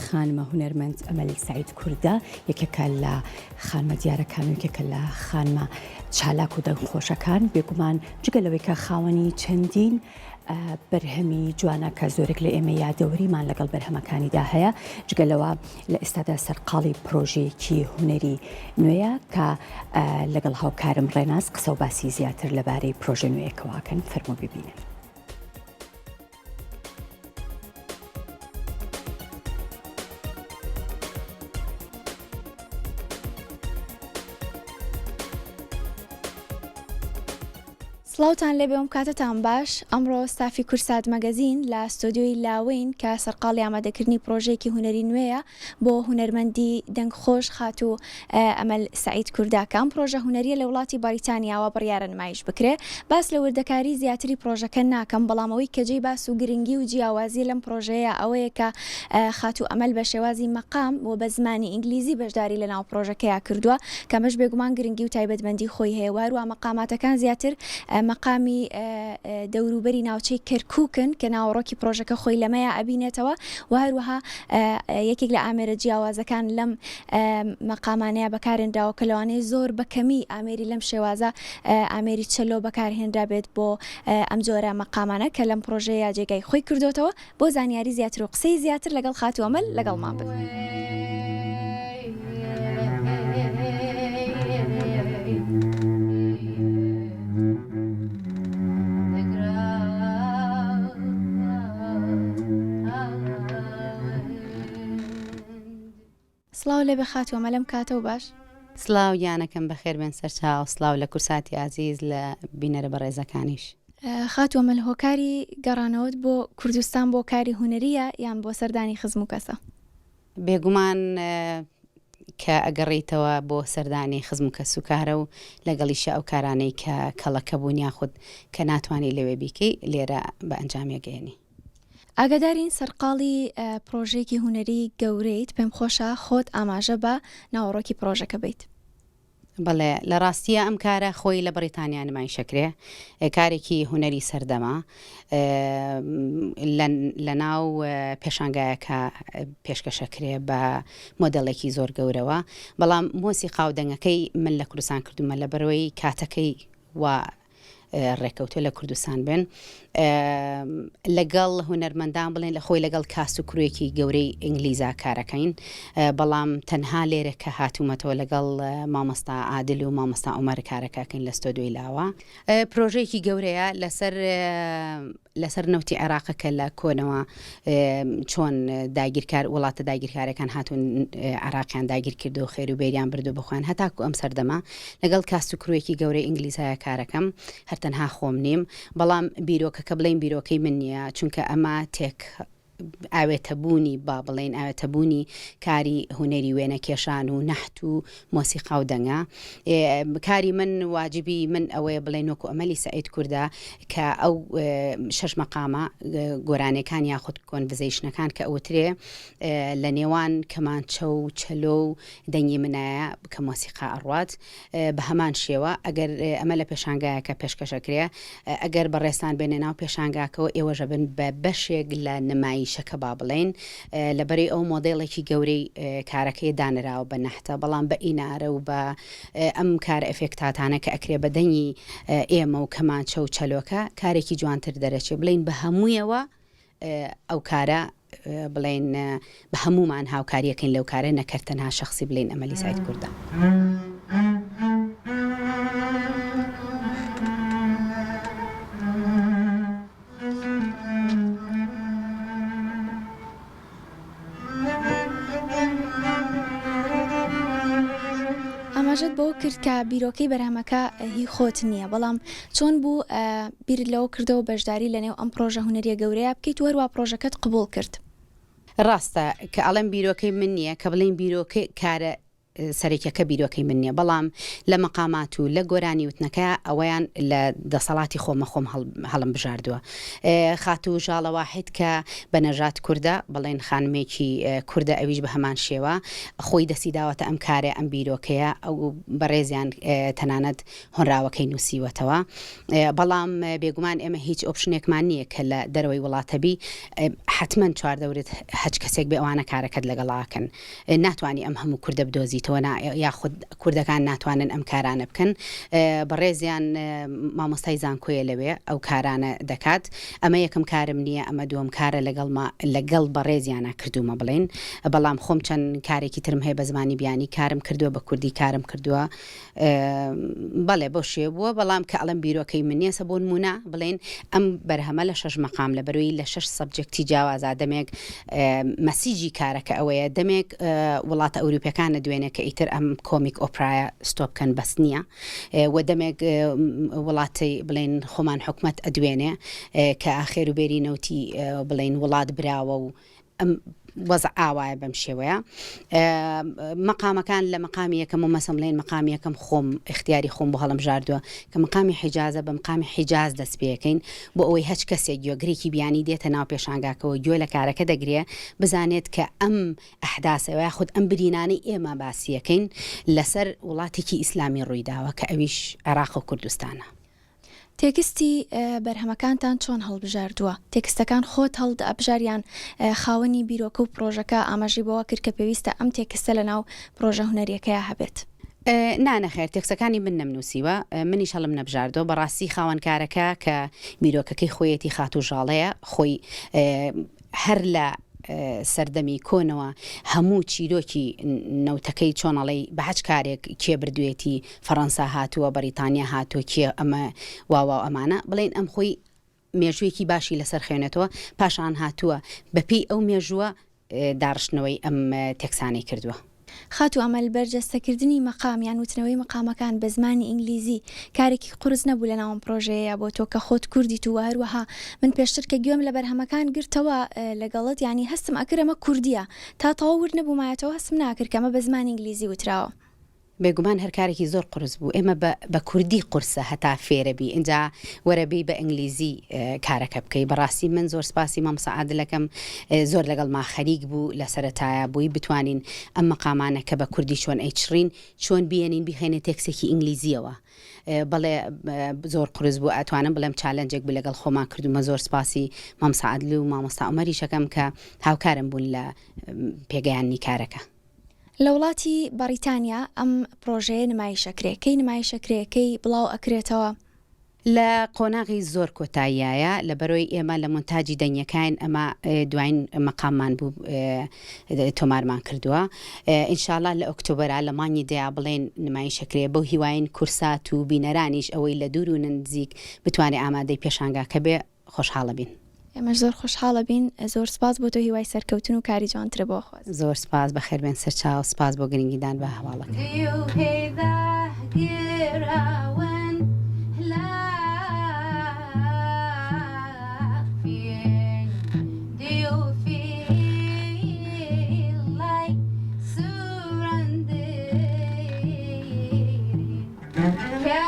خانمە هونەرمەند ئەمەلی سعید کوردە یەکێکە لە خانمە دیارەکان و یەکێکە لە خانمە چالاک و دەنگخۆشەکان بێگومان جگەلەوەی کە خاوەنی چەندین بەرهەمی جوانە کە زۆرێک لە ئێمە یادەوەریمان لەگەڵ بەرهەمەکانیدا هەیە جگەلەوە لە ئێستادا سەرقاڵی پرۆژەیەکی هونەری نوێیە کە لەگەڵ هاوکارم ڕێناز قسە و باسی زیاتر لەبارەی پرۆژە نوێیەکەواکەن فەرموو ببینن. سڵاوتان لێبێوم کاتتان باش ئەمڕۆ ستافی کورسات مەگەزین لە ستۆدیۆی لاوین کە سەرقاڵی ئامادەکردنی پرۆژێکی هونەری نوێیە بۆ هونەرمەندی دەنگخۆش خات و ئەمەل سعید کورداکان پرۆژە هونەریە لە وڵاتی باریتانیاوە بڕیارە نمایش بکرێ باس لە وردەکاری زیاتری پرۆژەکە ناکەم بەڵامەوەی کەجێی باس و گرنگی و جیاوازی لەم پرۆژەیە ئەوەیە کە خات و ئەمەل بە شێوازی مەقام و بە زمانی ئینگلیزی بەشداری لە ناو پرۆژەکەیە کردووە کەمەش بێگومان گرنگی و تایبەتمەندی خۆی هەیە وهروە مەقاماتەکان زیاتر مەقامی دەوروبەری ناوچەی کەرکووکن کە ناوەڕۆکی پرۆژەکە خۆی لەمەیە ئەبینێتەوە و هەروەها یەکێک لە ئامێرە جیاوازەکان لەم مەقامانەیە بەکارهێنراوە کە لەوانەیە زۆر بەکەمی ئامێری لەم شێوازە ئامێری چەلۆ بەکارهێنرا بێت بۆ ئەم جۆرە مەقامانە کە لەم پرۆژەیە جێگای خۆی کردوتەوە بۆ زانیاری زیاتر و قسەی زیاتر لەگەڵ خات و ئەمەل لەگەڵمان بن. سڵاو لێ بەخات و ئەمەلەم کاتەوە باش سڵاو یانەکەم بەخێر بێن سەرچاو سڵاو لە کورساتی عزیز لە بینەرە بەڕێزەکانیش. خات و ئەمەل هۆکاری گەڕانەوەت بۆ کوردستان بۆ کاری هونەریە یان بۆ سەردانی خزم و کەسە؟ بێگومان کە ئەگەڕیتەوە بۆ سەردانی خزم و کەس و کارە و لەگەڵیشە ئەو کارانەی کە کەڵەکە بوون یاخود کە ناتوانانی لەوێ بیکەی لێرە بە ئەنجامێگەێنی. ئاگادارین سەرقاڵی پرۆژێکی هونەری گەورەیت پێم خۆشە خۆت ئاماژە بە ناوەڕۆکی پرۆژەکە بیت. بەڵێ لە ڕاستیە ئەم کارە خۆی لە بەریتانیا نمایشەکرێ کارێکی هونەری سەردەما لە ناو پێشانگایەکە پێشکەشەکرێ بە مۆدەڵێکی زۆر گەورەوە بەڵام مۆسیقا و دەنگەکەی من لە کوردستان کردومە لە بەرەوەی کاتەکەی و ڕێکەوتۆ لە کوردستان بن لەگەڵ هونەرمەندان بڵێن لە خۆی لەگەڵ کاس و کوڕێکی گەورەی ئینگلیزا کارەکەین بەڵام تەنها لێرە کە هاتوومەتەوە لەگەڵ مامۆستا عادل و مامۆستا عومەر کارەکەکەین لە ستۆدیۆی لاوە پرۆژەیەکی گەورەیە لەسەر نەوتی عێراقەکە لە کۆنەوە چۆن داگیرکار وڵاتە داگیرکارەکان هاتوون عێراقیان داگیر کردو و خێر و بێریان بردو بخۆیان هەتاکو ئەم سەردەما لەگەڵ کاس و کوڕێکی گەورەی ئینگلیزایە کارەکەم هەرتەنها خۆم نیم بەڵام بیرۆکەکە بڵین بیرۆکەی من نییە چونکە ئەمە تێک ئاوێتەبوونی با بڵێن ئاوێتەبوونی کاری هونەری وێنە کێشان و نەحت و مۆسیقا و دەنگە کاری من واجبی من ئەوەیە بڵێن وەکو ئەمەلی سعید کوردە کە ئەو شەش مەقامە گۆرانەکان یاخود کۆنڤزەیشنەکان کە ئەوترێ لە نێوان کەمانچە و چەلۆ و دەنگی منایە کە مۆسیقا ئەڕوات بە هەمان شێوە ئەگەر ئەمە لە پێشانگایەکە پێشکەشەکرێ ئەگەر بەڕێستان بێنێ ناو پێشانگاکەوە ئێوەژە بن بە بەشێک لە نمایی شەکە با بڵێن لەبەری ئەو مۆدێڵێکی گەورەی کارەکەی دانراوە بە نەحتە بەڵام بە ئینارە و بە ئەم کار ئەفێکتاتانە کە ئەکرێ بە دەنگی ئێمە و کەمانچە و چەلۆکە کارێکی جوانتر دەرەچێ بڵین بە هەموویەوە ئەو کارە بڵێن بە هەمومان هاوکاریەکەین لەو کارە نەکەرتەنها شخصی بڵین ئەمەلی سعید کوردە. ئاماژەت بۆ کرد کە بیرۆکەی بەرهەمەکە هی خۆت نییە بەڵام چۆن بوو بیرت لەوە کردەوە بەشداری لە نێو ئەم پرۆژە هونەریە گەورەیە بکەیت وەروە پرۆژەکەت قبول کرد. ڕاستە کە ئەڵێم بیرۆکەی من نییە کە بڵین بیرۆکەی کارە سەرێکیەکە بیرۆکەی من نییە بەڵام لە مەقامات و لە گۆرانی وتنەکە ئەویان لە دەسەڵاتی خۆم هەڵم بژاردووە خاتو ژاڵە واحد کە بە نەژات کووردە بڵێن خانمێکی کووردە ئەویش بە هەمان شێوە خۆی دەسی داوەتە ئەم کارێ ئەم بیرۆکەیە ئەو بەڕێزیان تەنانەت هۆنراوەکەی نووسیوەتەوە بەڵام بێگومان ئێمە هیچ ئۆپشنێکمان نییە کە لە دەرەوەی وڵاتەبی حتمما چواردەورت هەچ کەسێک بێ ئەوانە کارەکەت لەگەڵاکەن ناتوانانی ئەم هەموو کووردە بدۆزیتەوە یاخود کووردەکان ناتوانن ئەم کارانە بکەن بەڕێزیان مامۆستای زانکۆیە لەوێ ئەو کارانە دەکات ئەمە یەکەم کارم نییە ئەمە دووەم کارە لەگەڵ بەڕێزیانە کردومە بڵێن بەڵام خۆم چەند کارێکی ترم هەیە بە زمانی بیانی کارم کردووە بە کوردی کارم کردووە بەڵێ بۆ شێ بووە بەڵام کە ئەڵم بیرۆکەی من نییە بۆ نمونە بڵێن ئەم بەرهەمە لە 6 مەقام لە بەروی لە 6 سەبجەکتی جیاوازا دەمێک مەسیجی کارەکە ئەوەیە دەمێک وڵاتە ئەوروپیەکانە دوێنێ کە ئیتر ئەم کۆمیک ئۆپرایە ستۆپکەن بەس نییە و دەمێک وڵاتی بڵێن خۆمان حکومەت ئەدوێنێ کە ئاخێر و بێری نەوتی بڵێن وڵات براوە و ئەم وەزع ئاوایە بەم شێوەیە مەقامەکان لە مەقامی یەکەم و مەسەڵێن مەقامی یەکەم خۆم اختیاری خۆم بۆ هەڵم ژاردووە کە مەقامی حیجازە بە مەقامی حیجاز دەست پێەکەین بۆ ئەوەی هەچ کەسێک گوێگرێکی بیانی دێتە ناو پێشانگاکەوە گوێ لە کارەکە دەگرێ بزانێت کە ئەم ئەحداسەوە خودت ئەم برینانەی ئێمە باسیەکەین لەسەر وڵاتێکی ئیسلامی ڕوویداوە کە ئەویش عێراق و کوردستانە تێکستی بەرهەمەکانتان چۆن هەڵبژاردووە تێکستەکان خۆت هەڵدەبژاریان خاوەنی بیرۆکە و پرۆژەکە ئاماژی بەوە کرد کە پێویستە ئەم تێکستە لە ناو پرۆژە هونەریەکەیە هەبێت نانەخێر تێکسەکانی من نەمنووسیوە منیش هەڵم نەبژاردەوە بەڕاستی خاوەنکارەکە کە بیرۆکەکەی خۆیەتی خاتو ژاڵەیە خۆی هەر لە سەردەمی کۆنەوە هەموو چیرۆکی نەوتەکەی چۆنەڵی بە هەچ کارێک کێ بردوێتی فەڕەنسا هاتووە بەریتانیا هاتووە کێ ئەمە واوا ئەمانە بڵێن ئەم خۆی مێژوویەکی باشی لەسەر خوێنێتەوە پاشان هاتووە بەپێی ئەو مێژووە داڕشتنەوەی ئەم تێکسانەی کردووە خاتو ئەمەل بەرجەستەکردنی مەقامیان وتنەوەی مەقامەکان بە زمانی ئینگلیزی کارێکی قورس نەبوو لە ناوم پرۆژەیە بۆ تۆ کە خۆت کوردی تو هەروەها من پێشتر کە گوێم لە بەرهەمەکان گرتەوە لەگەڵت ینی هەستم ئەکرەمە کوردیە تا تەواو ور نەبوومایەتەوە هەستم ناکرد کەمە بە زمانی ئینگلیزی وتراوە بێگومان هەر کارێکی زۆر قرس بوو ئێمە بە کوردی قورسە هەتا فێرەبی اینجا وەرەبی بە ئینگلیزی کارەکە بکەی بەڕاستی من زۆر سپاسی مامۆستا عادلەکەم زۆر لەگەڵ ما خەریک بوو لە سەرەتایە بووی بتوانین ئەم مەقامانە کە بە کوردی چۆن ئەیچڕین چۆن بیێنین بخێنێت تێکسێکی ئینگلیزیەوە بەڵێ زۆر قرس بوو ئەتوانم بڵێم چالنجێک بوو لەگەڵ خۆمان کردومە زۆر سپاسی مامۆستا عادل و مامۆستا عومەریشەکەم کە هاوکارم بوون لە پێگەیاندنی کارەکە لە وڵاتی بەریتانیا ئەم پرۆژەیە نمایشەکرێکەی نمایشەکرێکەکەی بڵاو ئەکرێتەوە لە قۆناغی زۆر کۆتاییایە لە بەرۆی ئێمە لە مونتاجی دەنگەکان ئەمە دوایین مەقاممان بوو تۆمارمان کردووە ئینشاءالله لە ئۆکتۆبەرا لە مانگی دەیا بڵێن نمایشەکرێ بەو هیواین کورسات و بینەرانیش ئەوەی لە دوور و نزیک بتوانێت ئامادەی پێشانگاکە بێ خۆشحاڵە بین ئێمەش زۆر خۆشحاڵە بین زۆر سپاس بۆ تۆ هیوای سەرکەوتن و کاری جوانترە بۆ خۆت زۆر سپاس بەخێربێن سەرچاو سپاس بۆ گرنگیدان بە هەواڵەکە Yeah.